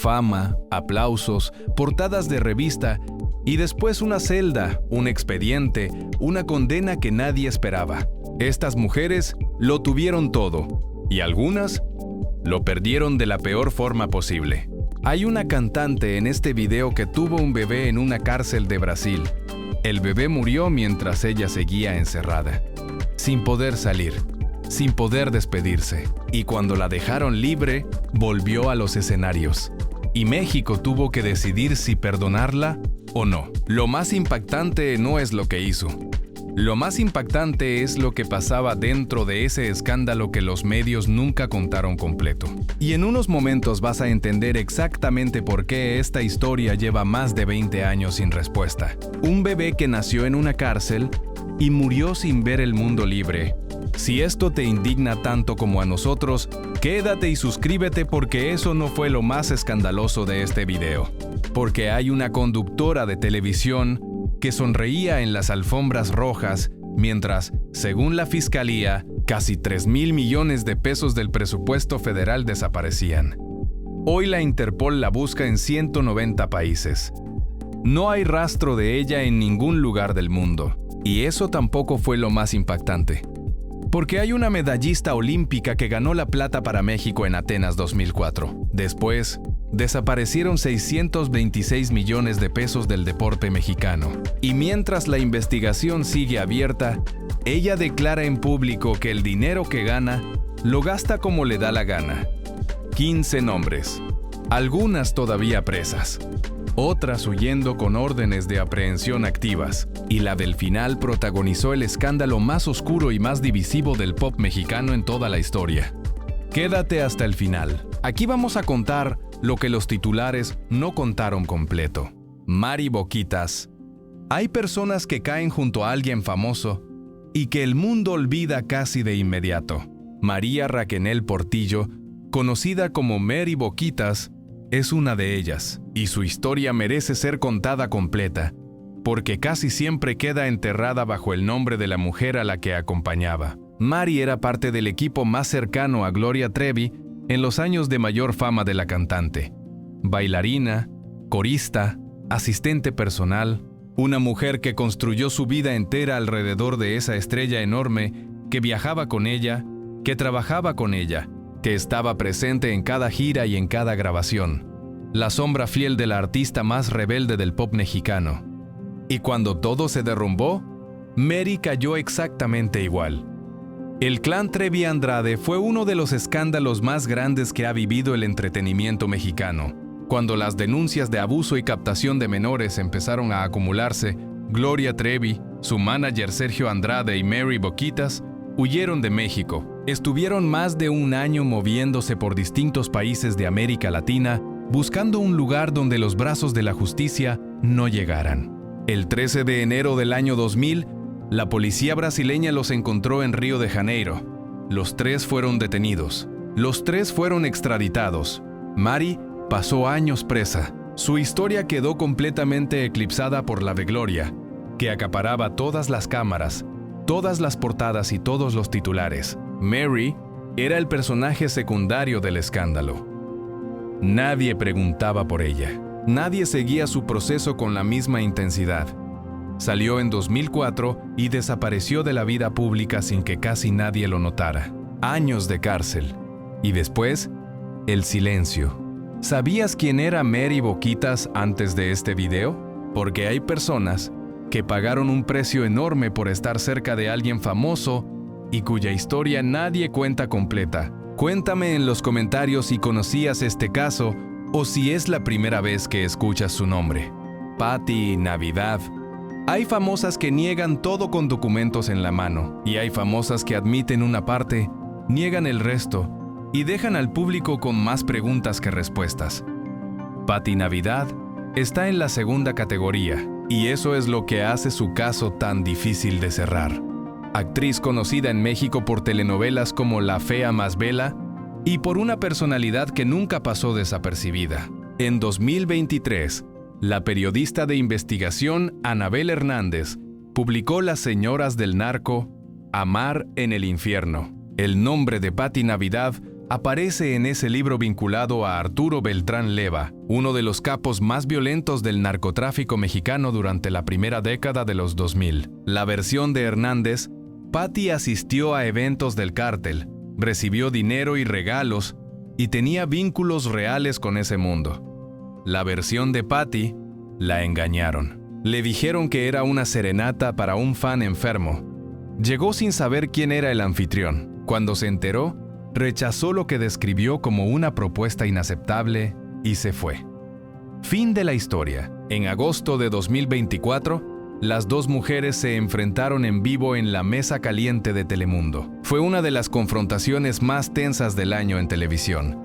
fama, aplausos, portadas de revista y después una celda, un expediente, una condena que nadie esperaba. Estas mujeres lo tuvieron todo y algunas lo perdieron de la peor forma posible. Hay una cantante en este video que tuvo un bebé en una cárcel de Brasil. El bebé murió mientras ella seguía encerrada, sin poder salir, sin poder despedirse. Y cuando la dejaron libre, volvió a los escenarios. Y México tuvo que decidir si perdonarla o no. Lo más impactante no es lo que hizo. Lo más impactante es lo que pasaba dentro de ese escándalo que los medios nunca contaron completo. Y en unos momentos vas a entender exactamente por qué esta historia lleva más de 20 años sin respuesta. Un bebé que nació en una cárcel y murió sin ver el mundo libre. Si esto te indigna tanto como a nosotros, quédate y suscríbete porque eso no fue lo más escandaloso de este video. Porque hay una conductora de televisión que sonreía en las alfombras rojas mientras, según la fiscalía, casi 3,000 millones de pesos del presupuesto federal desaparecían. Hoy la Interpol la busca en 190 países. No hay rastro de ella en ningún lugar del mundo. Y eso tampoco fue lo más impactante. Porque hay una medallista olímpica que ganó la plata para México en Atenas 2004. Después, desaparecieron 626 millones de pesos del deporte mexicano. Y mientras la investigación sigue abierta, ella declara en público que el dinero que gana, lo gasta como le da la gana. 15 nombres, algunas todavía presas, otras huyendo con órdenes de aprehensión activas, y la del final protagonizó el escándalo más oscuro y más divisivo del pop mexicano en toda la historia. Quédate hasta el final. Aquí vamos a contar lo que los titulares no contaron completo. Mari Boquitas. Hay personas que caen junto a alguien famoso y que el mundo olvida casi de inmediato. María Raquenel Portillo, conocida como Mary Boquitas, es una de ellas, y su historia merece ser contada completa, porque casi siempre queda enterrada bajo el nombre de la mujer a la que acompañaba. Mari era parte del equipo más cercano a Gloria Trevi en los años de mayor fama de la cantante. Bailarina, corista, asistente personal, una mujer que construyó su vida entera alrededor de esa estrella enorme, que viajaba con ella, que trabajaba con ella, que estaba presente en cada gira y en cada grabación. La sombra fiel de la artista más rebelde del pop mexicano. Y cuando todo se derrumbó, Mary cayó exactamente igual. El clan Trevi Andrade fue uno de los escándalos más grandes que ha vivido el entretenimiento mexicano. Cuando las denuncias de abuso y captación de menores empezaron a acumularse, Gloria Trevi, su manager Sergio Andrade y Mary Boquitas huyeron de México. Estuvieron más de un año moviéndose por distintos países de América Latina, buscando un lugar donde los brazos de la justicia no llegaran. El 13 de enero del año 2000, la policía brasileña los encontró en Río de Janeiro. Los 3 fueron detenidos. Los 3 fueron extraditados. Mari pasó años presa. Su historia quedó completamente eclipsada por la de Gloria, que acaparaba todas las cámaras, todas las portadas y todos los titulares. Mary era el personaje secundario del escándalo. Nadie preguntaba por ella. Nadie seguía su proceso con la misma intensidad. Salió en 2004 y desapareció de la vida pública sin que casi nadie lo notara. Años de cárcel. Y después, el silencio. ¿Sabías quién era Mary Boquitas antes de este video? Porque hay personas que pagaron un precio enorme por estar cerca de alguien famoso y cuya historia nadie cuenta completa. Cuéntame en los comentarios si conocías este caso o si es la primera vez que escuchas su nombre. Patti Navidad. Hay famosas que niegan todo con documentos en la mano, y hay famosas que admiten una parte, niegan el resto y dejan al público con más preguntas que respuestas. Patti Navidad está en la segunda categoría, y eso es lo que hace su caso tan difícil de cerrar. Actriz conocida en México por telenovelas como La Fea Más Bella y por una personalidad que nunca pasó desapercibida. En 2023, la periodista de investigación Anabel Hernández publicó Las Señoras del Narco, Amar en el Infierno. El nombre de Patti Navidad aparece en ese libro vinculado a Arturo Beltrán Leyva, uno de los capos más violentos del narcotráfico mexicano durante la primera década de los 2000. La versión de Hernández, Patti asistió a eventos del cártel, recibió dinero y regalos y tenía vínculos reales con ese mundo. La versión de Patti, la engañaron. Le dijeron que era una serenata para un fan enfermo. Llegó sin saber quién era el anfitrión. Cuando se enteró, rechazó lo que describió como una propuesta inaceptable y se fue. Fin de la historia. En agosto de 2024, las dos mujeres se enfrentaron en vivo en la Mesa Caliente de Telemundo. Fue una de las confrontaciones más tensas del año en televisión.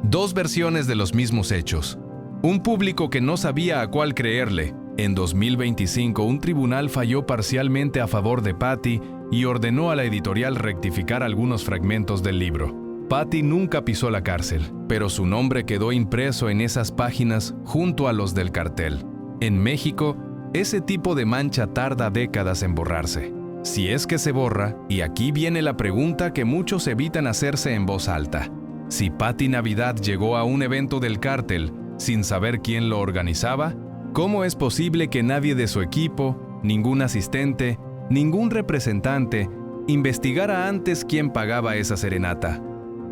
Dos versiones de los mismos hechos. Un público que no sabía a cuál creerle. En 2025, un tribunal falló parcialmente a favor de Patti y ordenó a la editorial rectificar algunos fragmentos del libro. Patti nunca pisó la cárcel, pero su nombre quedó impreso en esas páginas junto a los del cartel. En México, ese tipo de mancha tarda décadas en borrarse. Si es que se borra, y aquí viene la pregunta que muchos evitan hacerse en voz alta. Si Patti Navidad llegó a un evento del cártel sin saber quién lo organizaba, ¿cómo es posible que nadie de su equipo, ningún asistente, ningún representante, investigara antes quién pagaba esa serenata?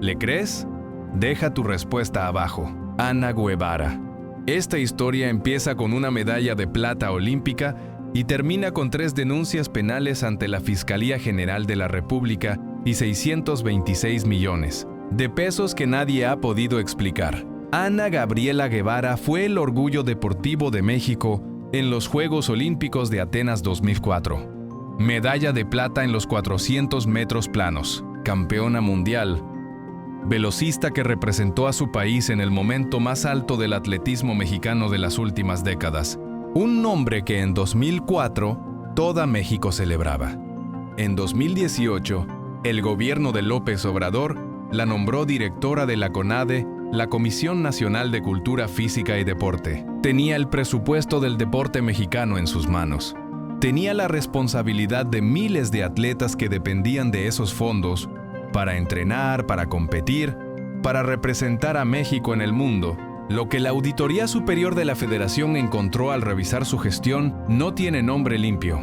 ¿Le crees? Deja tu respuesta abajo. Ana Guevara. Esta historia empieza con una medalla de plata olímpica y termina con 3 denuncias penales ante la Fiscalía General de la República y 626 millones de pesos que nadie ha podido explicar. Ana Gabriela Guevara fue el orgullo deportivo de México en los Juegos Olímpicos de Atenas 2004. Medalla de plata en los 400 metros planos, campeona mundial, velocista que representó a su país en el momento más alto del atletismo mexicano de las últimas décadas. Un nombre que en 2004 toda México celebraba. En 2018, el gobierno de López Obrador la nombró directora de la CONADE, la Comisión Nacional de Cultura Física y Deporte. Tenía el presupuesto del deporte mexicano en sus manos. Tenía la responsabilidad de miles de atletas que dependían de esos fondos para entrenar, para competir, para representar a México en el mundo. Lo que la Auditoría Superior de la Federación encontró al revisar su gestión no tiene nombre limpio.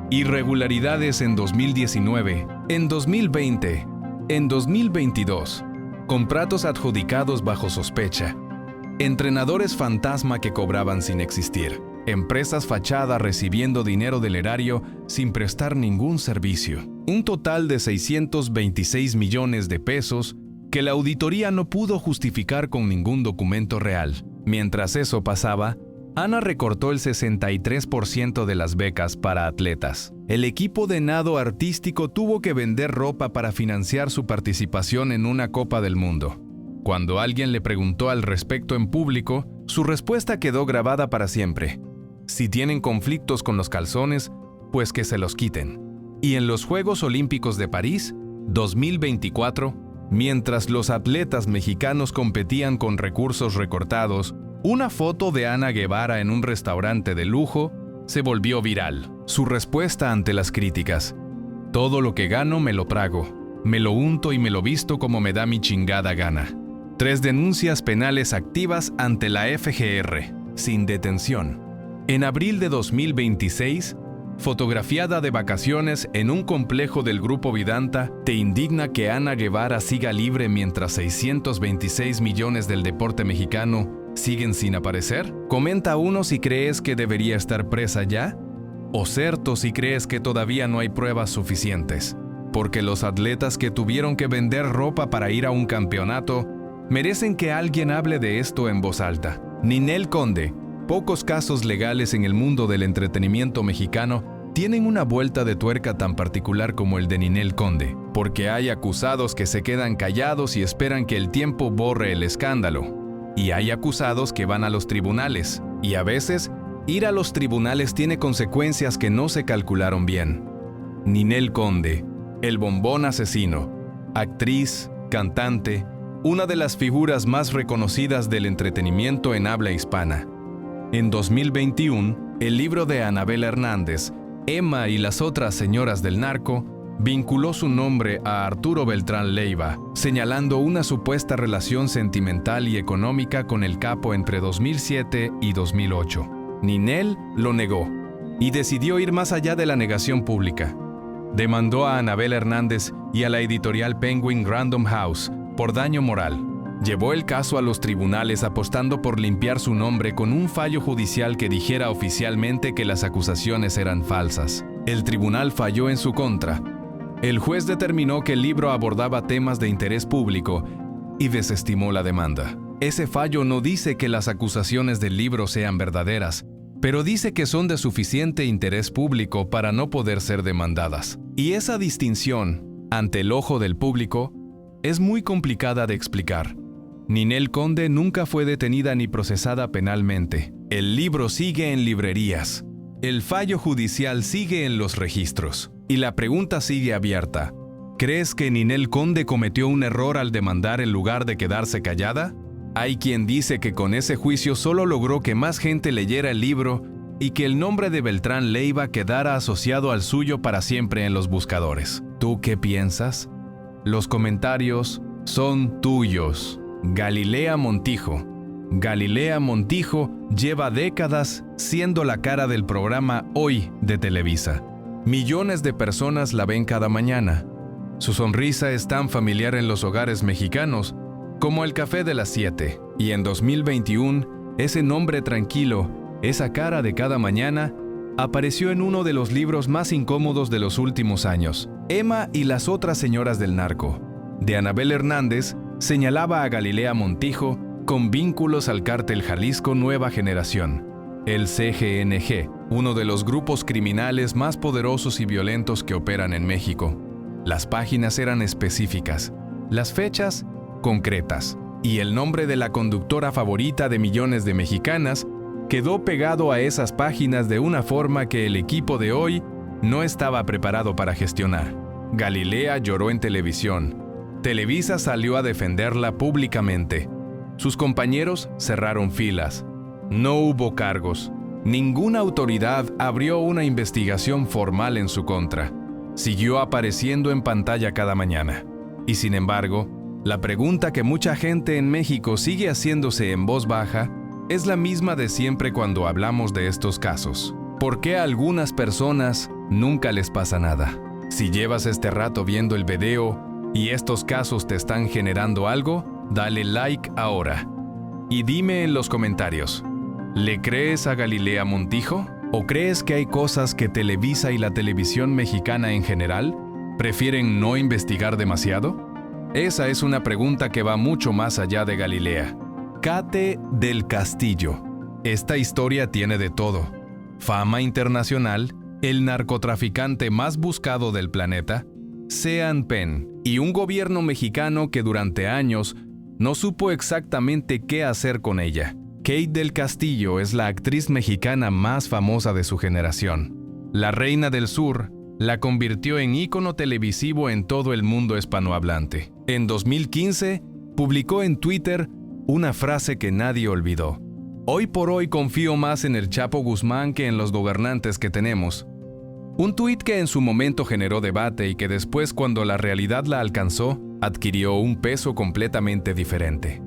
Irregularidades en 2019, en 2020, en 2022, contratos adjudicados bajo sospecha, entrenadores fantasma que cobraban sin existir, empresas fachada recibiendo dinero del erario sin prestar ningún servicio. Un total de 626 millones de pesos que la auditoría no pudo justificar con ningún documento real. Mientras eso pasaba, Ana recortó el 63% de las becas para atletas. El equipo de nado artístico tuvo que vender ropa para financiar su participación en una Copa del Mundo. Cuando alguien le preguntó al respecto en público, su respuesta quedó grabada para siempre. Si tienen conflictos con los calzones, pues que se los quiten. Y en los Juegos Olímpicos de París, 2024, mientras los atletas mexicanos competían con recursos recortados, una foto de Ana Guevara en un restaurante de lujo se volvió viral. Su respuesta ante las críticas: todo lo que gano me lo trago, me lo unto y me lo visto como me da mi chingada gana. 3 denuncias penales activas ante la FGR, sin detención. En abril de 2026, fotografiada de vacaciones en un complejo del Grupo Vidanta, ¿te indigna que Ana Guevara siga libre mientras 626 millones del deporte mexicano siguen sin aparecer? Comenta uno si crees que debería estar presa ya, o Certo si crees que todavía no hay pruebas suficientes. Porque los atletas que tuvieron que vender ropa para ir a un campeonato merecen que alguien hable de esto en voz alta. Ninel Conde. Pocos casos legales en el mundo del entretenimiento mexicano tienen una vuelta de tuerca tan particular como el de Ninel Conde, porque hay acusados que se quedan callados y esperan que el tiempo borre el escándalo. Y hay acusados que van a los tribunales, y a veces, ir a los tribunales tiene consecuencias que no se calcularon bien. Ninel Conde, el bombón asesino, actriz, cantante, una de las figuras más reconocidas del entretenimiento en habla hispana. En 2021, el libro de Anabel Hernández, Emma y las otras señoras del narco, vinculó su nombre a Arturo Beltrán Leiva, señalando una supuesta relación sentimental y económica con el capo entre 2007 y 2008. Ninel lo negó y decidió ir más allá de la negación pública. Demandó a Anabel Hernández y a la editorial Penguin Random House por daño moral. Llevó el caso a los tribunales apostando por limpiar su nombre con un fallo judicial que dijera oficialmente que las acusaciones eran falsas. El tribunal falló en su contra. El juez determinó que el libro abordaba temas de interés público y desestimó la demanda. Ese fallo no dice que las acusaciones del libro sean verdaderas, pero dice que son de suficiente interés público para no poder ser demandadas. Y esa distinción, ante el ojo del público, es muy complicada de explicar. Ninel Conde nunca fue detenida ni procesada penalmente. El libro sigue en librerías. El fallo judicial sigue en los registros. Y la pregunta sigue abierta. ¿Crees que Ninel Conde cometió un error al demandar en lugar de quedarse callada? Hay quien dice que con ese juicio solo logró que más gente leyera el libro y que el nombre de Beltrán Leiva quedara asociado al suyo para siempre en los buscadores. ¿Tú qué piensas? Los comentarios son tuyos. Galilea Montijo. Galilea Montijo lleva décadas siendo la cara del programa Hoy de Televisa. Millones de personas la ven cada mañana. Su sonrisa es tan familiar en los hogares mexicanos como el café de las 7. Y en 2021, ese nombre tranquilo, esa cara de cada mañana, apareció en uno de los libros más incómodos de los últimos años. Emma y las otras señoras del narco, de Anabel Hernández, señalaba a Galilea Montijo con vínculos al cártel Jalisco Nueva Generación, el CGNG, uno de los grupos criminales más poderosos y violentos que operan en México. Las páginas eran específicas, las fechas concretas, y el nombre de la conductora favorita de millones de mexicanas quedó pegado a esas páginas de una forma que el equipo de Hoy no estaba preparado para gestionar. Galilea lloró en televisión. Televisa salió a defenderla públicamente. Sus compañeros cerraron filas. No hubo cargos. Ninguna autoridad abrió una investigación formal en su contra. Siguió apareciendo en pantalla cada mañana. Y sin embargo, la pregunta que mucha gente en México sigue haciéndose en voz baja es la misma de siempre cuando hablamos de estos casos. ¿Por qué a algunas personas nunca les pasa nada? Si llevas este rato viendo el video y estos casos te están generando algo, dale like ahora. Y dime en los comentarios, ¿le crees a Galilea Montijo? ¿O crees que hay cosas que Televisa y la televisión mexicana en general prefieren no investigar demasiado? Esa es una pregunta que va mucho más allá de Galilea. Kate del Castillo. Esta historia tiene de todo. Fama internacional, el narcotraficante más buscado del planeta, Sean Penn, y un gobierno mexicano que durante años no supo exactamente qué hacer con ella. Kate del Castillo es la actriz mexicana más famosa de su generación. La Reina del Sur la convirtió en ícono televisivo en todo el mundo hispanohablante. En 2015, publicó en Twitter una frase que nadie olvidó. Hoy por hoy confío más en el Chapo Guzmán que en los gobernantes que tenemos. Un tuit que en su momento generó debate y que después, cuando la realidad la alcanzó, adquirió un peso completamente diferente.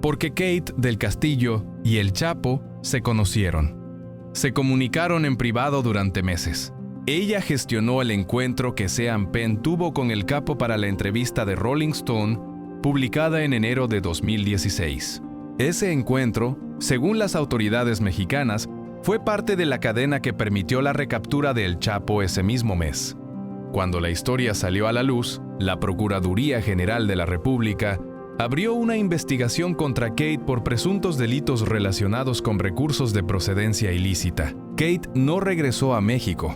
Porque Kate del Castillo y el Chapo se conocieron. Se comunicaron en privado durante meses. Ella gestionó el encuentro que Sean Penn tuvo con el capo para la entrevista de Rolling Stone, publicada en enero de 2016. Ese encuentro, según las autoridades mexicanas, fue parte de la cadena que permitió la recaptura de El Chapo ese mismo mes. Cuando la historia salió a la luz, la Procuraduría General de la República abrió una investigación contra Kate por presuntos delitos relacionados con recursos de procedencia ilícita. Kate no regresó a México.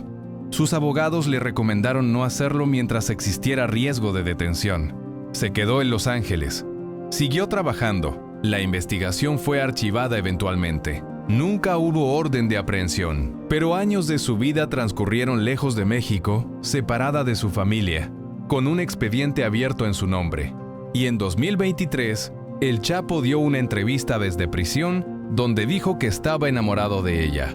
Sus abogados le recomendaron no hacerlo mientras existiera riesgo de detención. Se quedó en Los Ángeles. Siguió trabajando. La investigación fue archivada eventualmente. Nunca hubo orden de aprehensión, pero años de su vida transcurrieron lejos de México, separada de su familia, con un expediente abierto en su nombre. Y en 2023, el Chapo dio una entrevista desde prisión donde dijo que estaba enamorado de ella.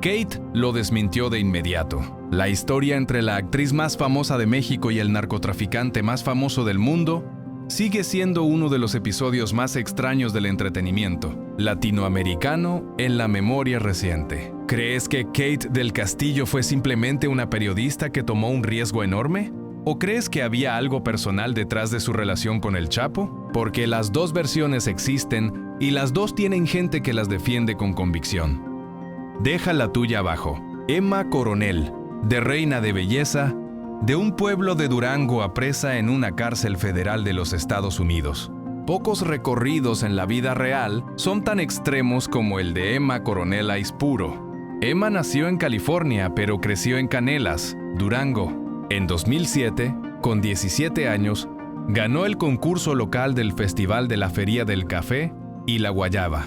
Kate lo desmintió de inmediato. La historia entre la actriz más famosa de México y el narcotraficante más famoso del mundo sigue siendo uno de los episodios más extraños del entretenimiento latinoamericano en la memoria reciente. ¿Crees que Kate del Castillo fue simplemente una periodista que tomó un riesgo enorme? ¿O crees que había algo personal detrás de su relación con el Chapo? Porque las dos versiones existen y las dos tienen gente que las defiende con convicción. Deja la tuya abajo. Emma Coronel, de reina de belleza, de un pueblo de Durango a presa en una cárcel federal de los Estados Unidos. Pocos recorridos en la vida real son tan extremos como el de Emma Coronel Aispuro. Emma nació en California, pero creció en Canelas, Durango. En 2007, con 17 años, ganó el concurso local del Festival de la Feria del Café y la Guayaba.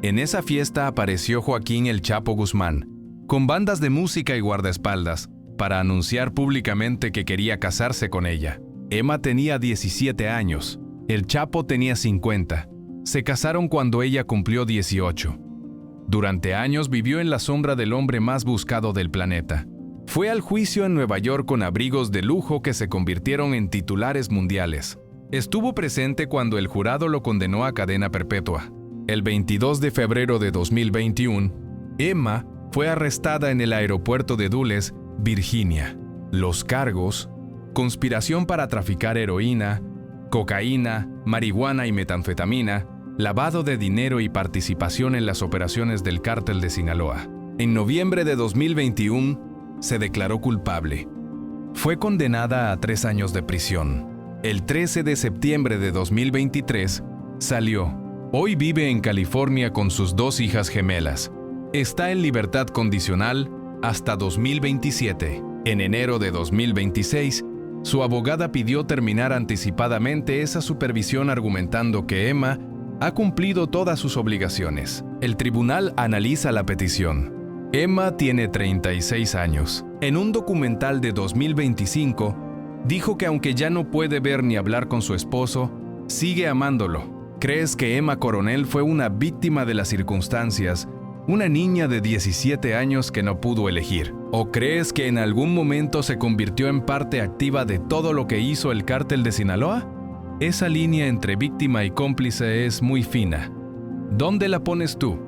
En esa fiesta apareció Joaquín El Chapo Guzmán, con bandas de música y guardaespaldas, para anunciar públicamente que quería casarse con ella. Emma tenía 17 años, el Chapo tenía 50. Se casaron cuando ella cumplió 18. Durante años vivió en la sombra del hombre más buscado del planeta. Fue al juicio en Nueva York con abrigos de lujo que se convirtieron en titulares mundiales. Estuvo presente cuando el jurado lo condenó a cadena perpetua. El 22 de febrero de 2021, Emma fue arrestada en el aeropuerto de Dulles, Virginia. Los cargos: conspiración para traficar heroína, cocaína, marihuana y metanfetamina, lavado de dinero y participación en las operaciones del cártel de Sinaloa. En noviembre de 2021, se declaró culpable. Fue condenada a 3 años de prisión. El 13 de septiembre de 2023, salió. Hoy vive en California con sus 2 hijas gemelas. Está en libertad condicional hasta 2027. En enero de 2026, su abogada pidió terminar anticipadamente esa supervisión argumentando que Emma ha cumplido todas sus obligaciones. El tribunal analiza la petición. Emma tiene 36 años. En un documental de 2025, dijo que aunque ya no puede ver ni hablar con su esposo, sigue amándolo. ¿Crees que Emma Coronel fue una víctima de las circunstancias, una niña de 17 años que no pudo elegir? ¿O crees que en algún momento se convirtió en parte activa de todo lo que hizo el cártel de Sinaloa? Esa línea entre víctima y cómplice es muy fina. ¿Dónde la pones tú?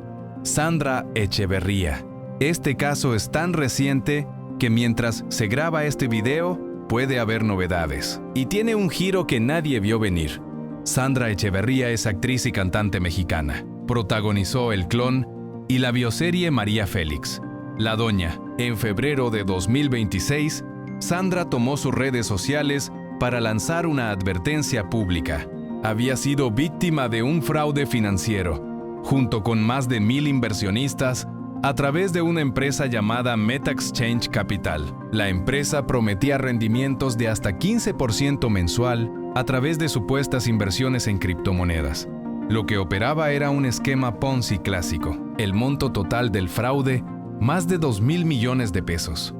Sandra Echeverría. Este caso es tan reciente que mientras se graba este video, puede haber novedades. Y tiene un giro que nadie vio venir. Sandra Echeverría es actriz y cantante mexicana. Protagonizó El Clon y la bioserie María Félix. La Doña. En febrero de 2026, Sandra tomó sus redes sociales para lanzar una advertencia pública. Había sido víctima de un fraude financiero, junto con más de 1,000 inversionistas, a través de una empresa llamada MetaExchange Capital. La empresa prometía rendimientos de hasta 15% mensual a través de supuestas inversiones en criptomonedas. Lo que operaba era un esquema Ponzi clásico. El monto total del fraude, más de 2,000 millones de pesos.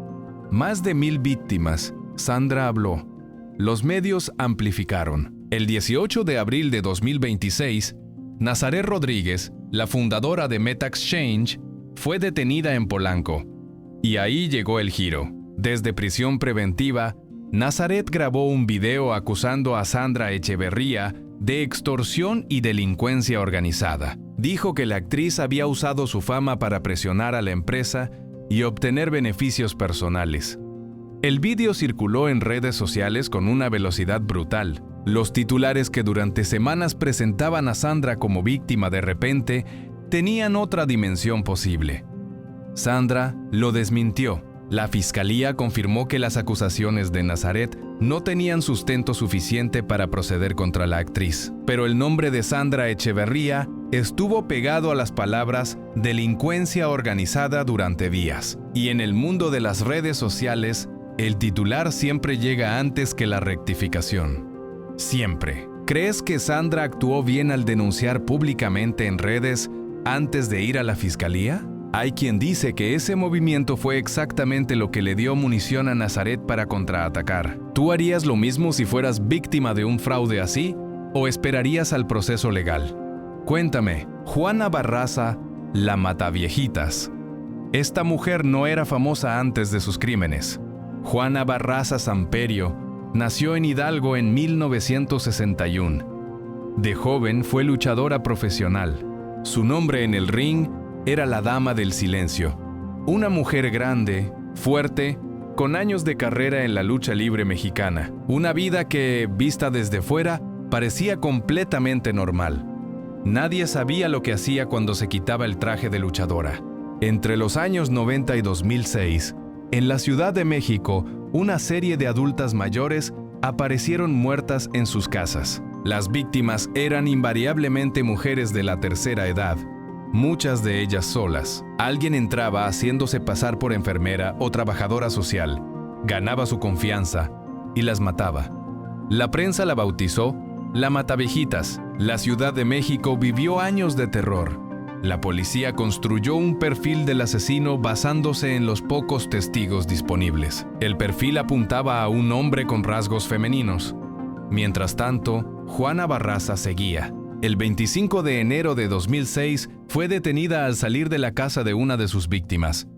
Más de 1,000 víctimas. Sandra habló. Los medios amplificaron. El 18 de abril de 2026, Nazaret Rodríguez, la fundadora de MetaExchange, fue detenida en Polanco. Y ahí llegó el giro. Desde prisión preventiva, Nazaret grabó un video acusando a Sandra Echeverría de extorsión y delincuencia organizada. Dijo que la actriz había usado su fama para presionar a la empresa y obtener beneficios personales. El vídeo circuló en redes sociales con una velocidad brutal. Los titulares que durante semanas presentaban a Sandra como víctima de repente tenían otra dimensión posible. Sandra lo desmintió. La fiscalía confirmó que las acusaciones de Nazaret no tenían sustento suficiente para proceder contra la actriz. Pero el nombre de Sandra Echeverría estuvo pegado a las palabras delincuencia organizada durante días. Y en el mundo de las redes sociales, el titular siempre llega antes que la rectificación. Siempre. ¿Crees que Sandra actuó bien al denunciar públicamente en redes antes de ir a la fiscalía? Hay quien dice que ese movimiento fue exactamente lo que le dio munición a Nazaret para contraatacar. ¿Tú harías lo mismo si fueras víctima de un fraude así? ¿O esperarías al proceso legal? Cuéntame. Juana Barraza, la Mataviejitas. Esta mujer no era famosa antes de sus crímenes. Juana Barraza Samperio nació en Hidalgo en 1961. De joven fue luchadora profesional. Su nombre en el ring era la Dama del Silencio. Una mujer grande, fuerte, con años de carrera en la lucha libre mexicana. Una vida que, vista desde fuera, parecía completamente normal. Nadie sabía lo que hacía cuando se quitaba el traje de luchadora. Entre los años 90 y 2006, en la Ciudad de México, una serie de adultas mayores aparecieron muertas en sus casas. Las víctimas eran invariablemente mujeres de la tercera edad, muchas de ellas solas. Alguien entraba haciéndose pasar por enfermera o trabajadora social, ganaba su confianza y las mataba. La prensa la bautizó la Mataviejitas. La Ciudad de México vivió años de terror. La policía construyó un perfil del asesino basándose en los pocos testigos disponibles. El perfil apuntaba a un hombre con rasgos femeninos. Mientras tanto, Juana Barraza seguía. El 25 de enero de 2006 fue detenida al salir de la casa de una de sus víctimas.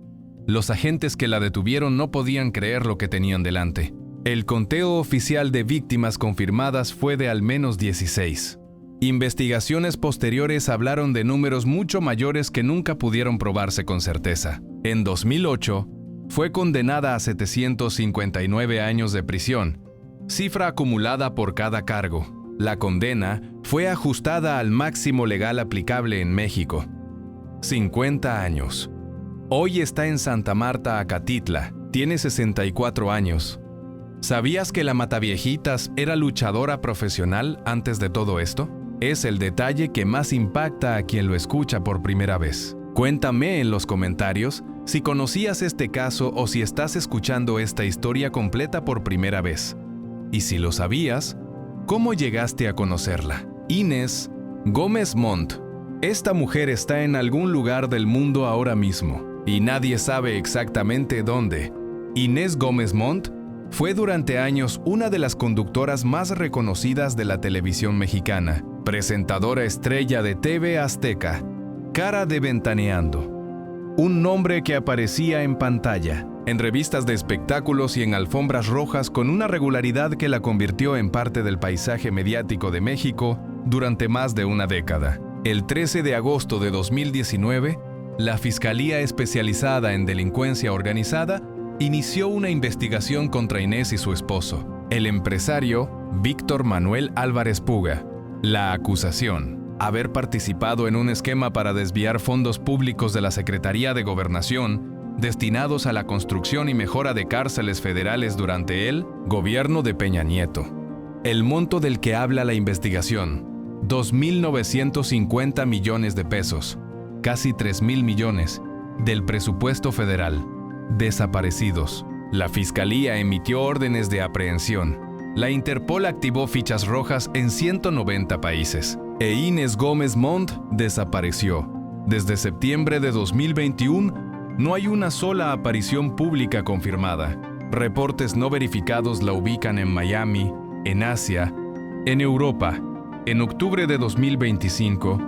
Los agentes que la detuvieron no podían creer lo que tenían delante. El conteo oficial de víctimas confirmadas fue de al menos 16. Investigaciones posteriores hablaron de números mucho mayores que nunca pudieron probarse con certeza. En 2008, fue condenada a 759 años de prisión, cifra acumulada por cada cargo. La condena fue ajustada al máximo legal aplicable en México: 50 años. Hoy está en Santa Marta, Acatitla. Tiene 64 años. ¿Sabías que la Mataviejitas era luchadora profesional antes de todo esto? Es el detalle que más impacta a quien lo escucha por primera vez. Cuéntame en los comentarios si conocías este caso o si estás escuchando esta historia completa por primera vez. Y si lo sabías, ¿cómo llegaste a conocerla? Inés Gómez Montt. Esta mujer está en algún lugar del mundo ahora mismo, y nadie sabe exactamente dónde. Inés Gómez Montt fue durante años una de las conductoras más reconocidas de la televisión mexicana, presentadora estrella de TV Azteca, cara de Ventaneando. Un nombre que aparecía en pantalla, en revistas de espectáculos y en alfombras rojas con una regularidad que la convirtió en parte del paisaje mediático de México durante más de una década. El 13 de agosto de 2019, la Fiscalía Especializada en Delincuencia Organizada inició una investigación contra Inés y su esposo, el empresario Víctor Manuel Álvarez Puga. La acusación: haber participado en un esquema para desviar fondos públicos de la Secretaría de Gobernación destinados a la construcción y mejora de cárceles federales durante el gobierno de Peña Nieto. El monto del que habla la investigación: 2.950 millones de pesos, casi 3.000 millones, del presupuesto federal. Desaparecidos. La Fiscalía emitió órdenes de aprehensión. La Interpol activó fichas rojas en 190 países. E Inés Gómez Montt desapareció. Desde septiembre de 2021, no hay una sola aparición pública confirmada. Reportes no verificados la ubican en Miami, en Asia, en Europa. En octubre de 2025,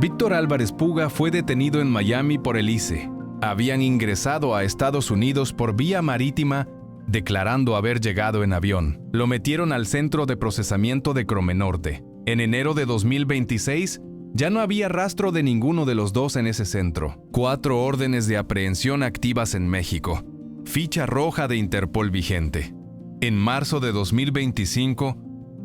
Víctor Álvarez Puga fue detenido en Miami por el ICE. Habían ingresado a Estados Unidos por vía marítima, declarando haber llegado en avión. Lo metieron al Centro de Procesamiento de Cromenorte. En enero de 2026, ya no había rastro de ninguno de los dos en ese centro. 4 órdenes de aprehensión activas en México. Ficha roja de Interpol vigente. En marzo de 2025,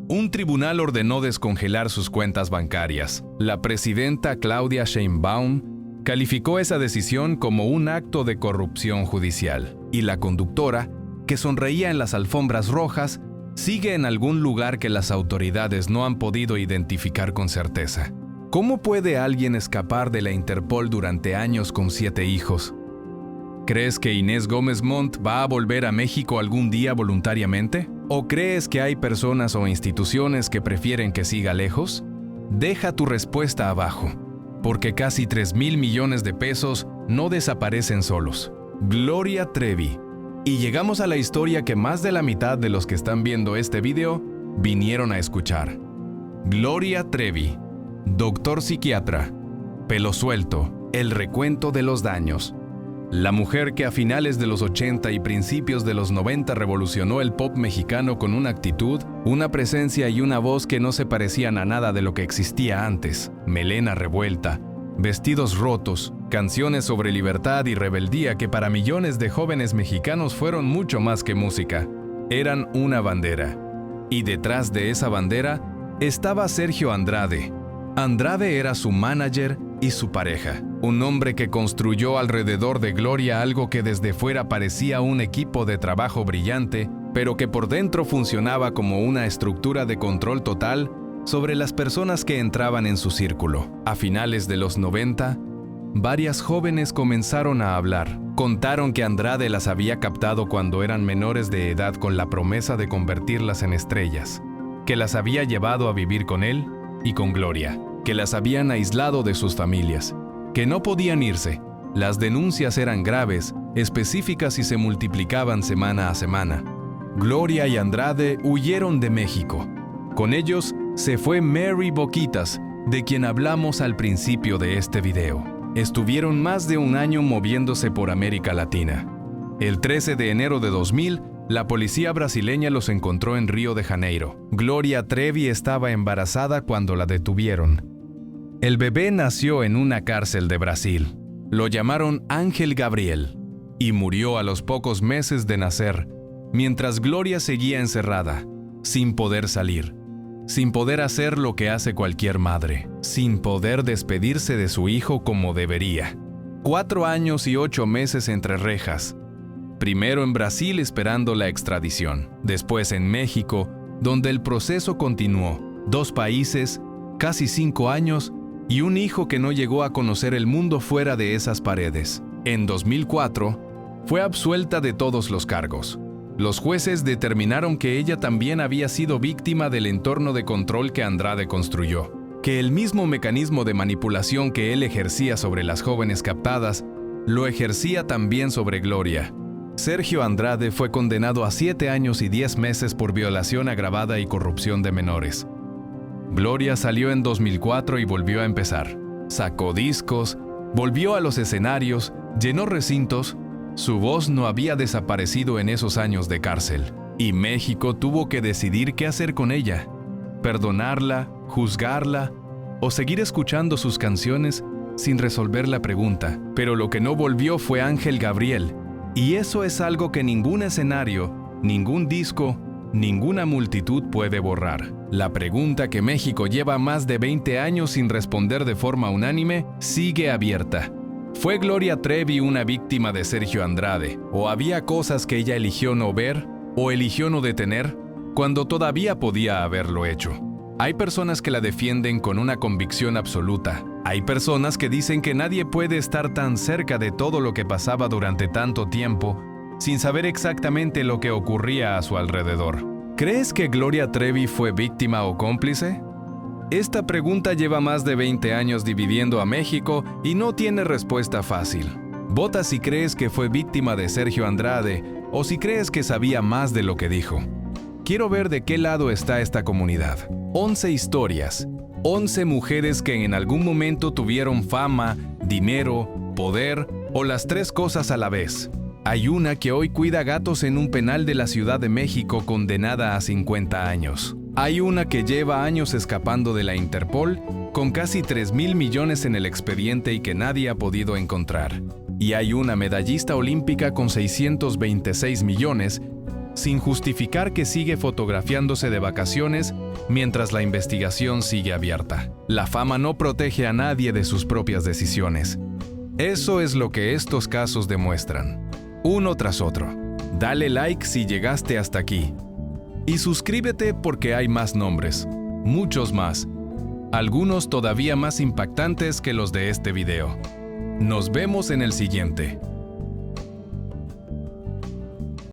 un tribunal ordenó descongelar sus cuentas bancarias. La presidenta Claudia Sheinbaum calificó esa decisión como un acto de corrupción judicial, y la conductora, que sonreía en las alfombras rojas, sigue en algún lugar que las autoridades no han podido identificar con certeza. ¿Cómo puede alguien escapar de la Interpol durante años con 7 hijos? ¿Crees que Inés Gómez Montt va a volver a México algún día voluntariamente? ¿O crees que hay personas o instituciones que prefieren que siga lejos? Deja tu respuesta abajo, porque casi 3.000 millones de pesos no desaparecen solos. Gloria Trevi. Y llegamos a la historia que más de la mitad de los que están viendo este video vinieron a escuchar. Gloria Trevi, doctor psiquiatra, pelo suelto, el recuento de los daños. la mujer que a finales de los 80 y principios de los 90 revolucionó el pop mexicano con una actitud, una presencia y una voz que no se parecían a nada de lo que existía antes. Melena revuelta, vestidos rotos, canciones sobre libertad y rebeldía que para millones de jóvenes mexicanos fueron mucho más que música. Eran una bandera. Y detrás de esa bandera estaba Sergio Andrade. Andrade era su manager y su pareja, un hombre que construyó alrededor de Gloria algo que desde fuera parecía un equipo de trabajo brillante, pero que por dentro funcionaba como una estructura de control total sobre las personas que entraban en su círculo. A finales de los 90, varias jóvenes comenzaron a hablar. Contaron que Andrade las había captado cuando eran menores de edad con la promesa de convertirlas en estrellas, que las había llevado a vivir con él y con Gloria, que las habían aislado de sus familias, que no podían irse. Las denuncias eran graves, específicas y se multiplicaban semana a semana. Gloria y Andrade huyeron de México. Con ellos se fue Mary Boquitas, de quien hablamos al principio de este video. Estuvieron más de un año moviéndose por América Latina. El 13 de enero de 2000, la policía brasileña los encontró en Río de Janeiro. Gloria Trevi estaba embarazada cuando la detuvieron. El bebé nació en una cárcel de Brasil. Lo llamaron Ángel Gabriel y murió a los pocos meses de nacer, mientras Gloria seguía encerrada, sin poder salir, sin poder hacer lo que hace cualquier madre, sin poder despedirse de su hijo como debería. 4 años y 8 meses entre rejas. Primero en Brasil esperando la extradición, después en México, donde el proceso continuó. 2 países, casi 5 años y un hijo que no llegó a conocer el mundo fuera de esas paredes. En 2004, fue absuelta de todos los cargos. Los jueces determinaron que ella también había sido víctima del entorno de control que Andrade construyó, que el mismo mecanismo de manipulación que él ejercía sobre las jóvenes captadas, lo ejercía también sobre Gloria. Sergio Andrade fue condenado a 7 años y 10 meses por violación agravada y corrupción de menores. Gloria salió en 2004 y volvió a empezar. Sacó discos, volvió a los escenarios, llenó recintos. Su voz no había desaparecido en esos años de cárcel. Y México tuvo que decidir qué hacer con ella. Perdonarla, juzgarla o seguir escuchando sus canciones sin resolver la pregunta. Pero lo que no volvió fue Ángel Gabriel. Y eso es algo que ningún escenario, ningún disco, ninguna multitud puede borrar. La pregunta que México lleva más de 20 años sin responder de forma unánime sigue abierta. ¿Fue Gloria Trevi una víctima de Sergio Andrade? ¿O había cosas que ella eligió no ver o eligió no detener cuando todavía podía haberlo hecho? Hay personas que la defienden con una convicción absoluta. Hay personas que dicen que nadie puede estar tan cerca de todo lo que pasaba durante tanto tiempo sin saber exactamente lo que ocurría a su alrededor. ¿Crees que Gloria Trevi fue víctima o cómplice? Esta pregunta lleva más de 20 años dividiendo a México y no tiene respuesta fácil. Vota si crees que fue víctima de Sergio Andrade o si crees que sabía más de lo que dijo. Quiero ver de qué lado está esta comunidad. 11 historias, 11 mujeres que en algún momento tuvieron fama, dinero, poder o las 3 cosas a la vez. Hay una que hoy cuida gatos en un penal de la Ciudad de México condenada a 50 años. Hay una que lleva años escapando de la Interpol con casi 3,000 millones en el expediente y que nadie ha podido encontrar. Y hay una medallista olímpica con 626 millones sin justificar que sigue fotografiándose de vacaciones mientras la investigación sigue abierta. La fama no protege a nadie de sus propias decisiones. Eso es lo que estos casos demuestran. Uno tras otro. Dale like si llegaste hasta aquí. Y suscríbete porque hay más nombres, muchos más. Algunos todavía más impactantes que los de este video. Nos vemos en el siguiente.